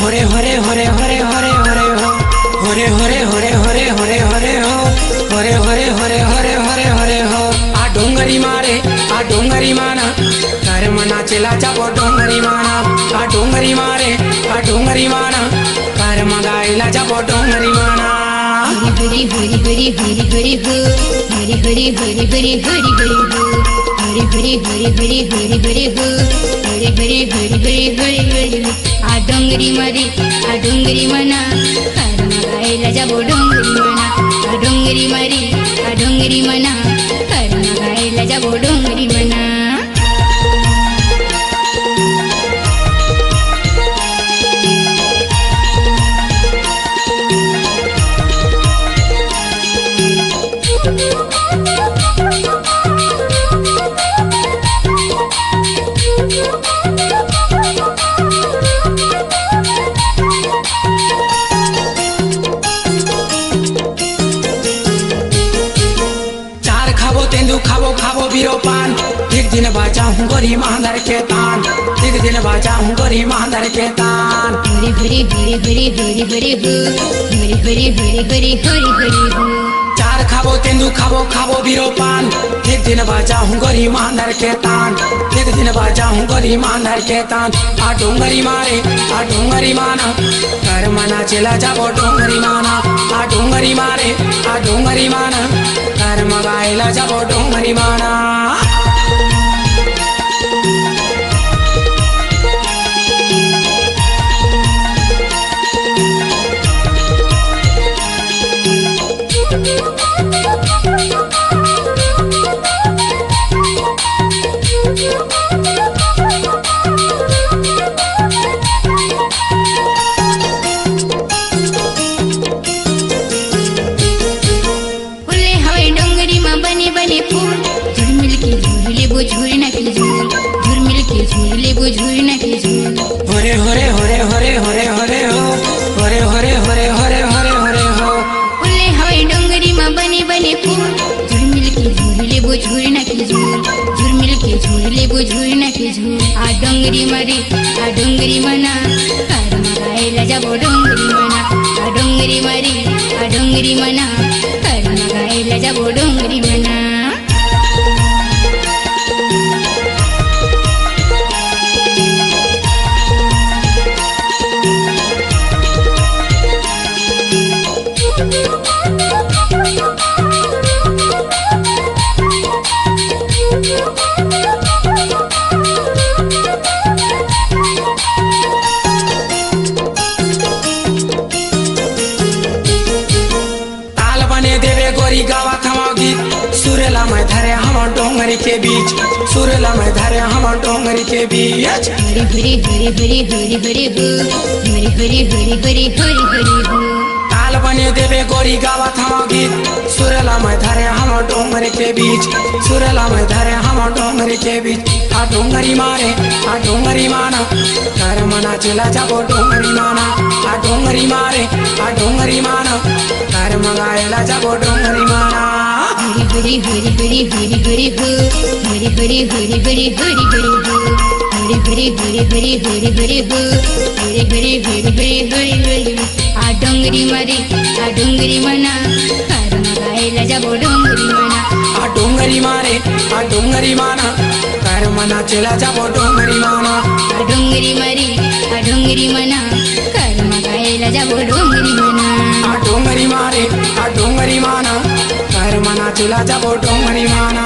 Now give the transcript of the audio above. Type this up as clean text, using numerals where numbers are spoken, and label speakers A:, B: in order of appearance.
A: होरे होरे होरे होरे होरे होरे हो होरे होरे होरे होरे होरे होरे हो होरे होरे होरे होरे होरे होरे हो आ डोंगरी मारे आ डोंगरी माना घर मना चला जाबो डोंगरी माना आ डोंगरी मारे आ डोंगरी माना घर मगाइला जाबो डोंगरी माना
B: हरी हरी हरी हरी हरी हो हरी हरी हरी हरी हरी हरी हो हरी हरी हरी हरी हरी हरी हो हरी हरी हरी हरी हरी हरी हो आ डोंगरी मारी आ डोंगरी मना घर मगाइला जाबो डोंगरी मना आ डोंगरी मारी आ डोंगरी मना घर मगाइला जाबो डोंगरी मना
A: तेंदु खाबो खाबो बीरो पान एक दिन बाजा हूँ गोरी महादर के तान एक दिन बाजा हूँ गोरी महादर के तान
B: हरी हरी हरी हरी हरी हरी हो हरी हरी हरी हरी हरी हरी हो
A: चार खाबो तेंदु खाबो खाबो बीरो पान एक दिन बाजा हूँ गोरी महादर के तान एक दिन बाजा हूँ गोरी महादर के तान आ डोंगरी मारे आ डोंगरी माना घर मना चला जाबो डोंगरी माना आ डोंगरी मारे आ डोंगरी माना घर मगाइला जाबो डोंगरी माना होरे होरे होरे होरे होरे होरे हो होरे होरे होरे होरे होरे होरे हो
B: उल्ले हवाई डोंगरी मां बने बने फूल झुरमिल के झूले वो झूर न के झूल झुरमिल के झूले वो झूर न के झूल आ डोंगरी मारी आ डोंगरी मना कार मगाइला जाबो डोंगरी मना आ डोंगरी मारी आ डोंगरी मना कार मगाइला जाबो डोंगरी मना
A: सुरेला में धरे हम डोंगरी के बीच सुरेला में धरे हम डोंगरी के बीच
B: हरी हरी हरी हरी हरी हरी हो हरी हरी हरी हरी हरी हरी हो
A: ताल बने देवे गोरी गावत हम गीत सुरेला में धरे हम डोंगरी के बीच सुरेला में धरे हम डोंगरी के बीच आ डोंगरी मारे आ डोंगरी माना घर मना चला जाबो डोंगरी माना आ डोंगरी मारे आ डोंगरी माना घर मगाइला जाबो डोंगरी माना
B: हरी हरी हरी हरी हरी हो हरी हरी हरी हरी हरी हरी हो हरी हरी हरी हरी हरी हरी हो हरी हरी हरी हरी हरी हरी आ डोंगरी मारी आ डोंगरी मना कार मगाइला जाबो डोंगरी मना
A: आ डोंगरी मारे आ डोंगरी माना घर मना चला जाबो डोंगरी माना
B: आ डोंगरी मारी आ डोंगरी मना कार मगाइला जाबो डोंगरी मना
A: आ डोंगरी मारे आ डोंगरी माना घर मना चला जाबो डोंगरी माना।